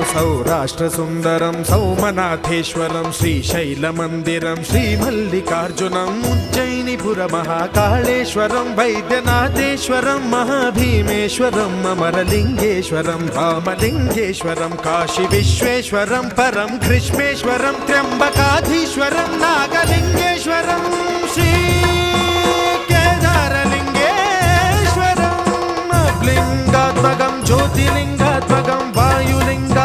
सौराष्ट्रसुन्दरं सौमनाथेश्वरं श्रीशैलमन्दिरं श्रीमल्लिकार्जुनम् उज्जयिनीपुरमहाकाळेश्वरं वैद्यनाथेश्वरं महाभीमेश्वरम् अमरलिङ्गेश्वरं रामलिङ्गेश्वरं काशीविश्वेश्वरं परं कृष्णेश्वरं त्र्यम्बकाधीश्वरं नागलिङ्गेश्वरं श्रीकेदारलिङ्गेश्वरम् लिङ्गात्मकं ज्योतिलिङ्गात्मकं वायुलिङ्ग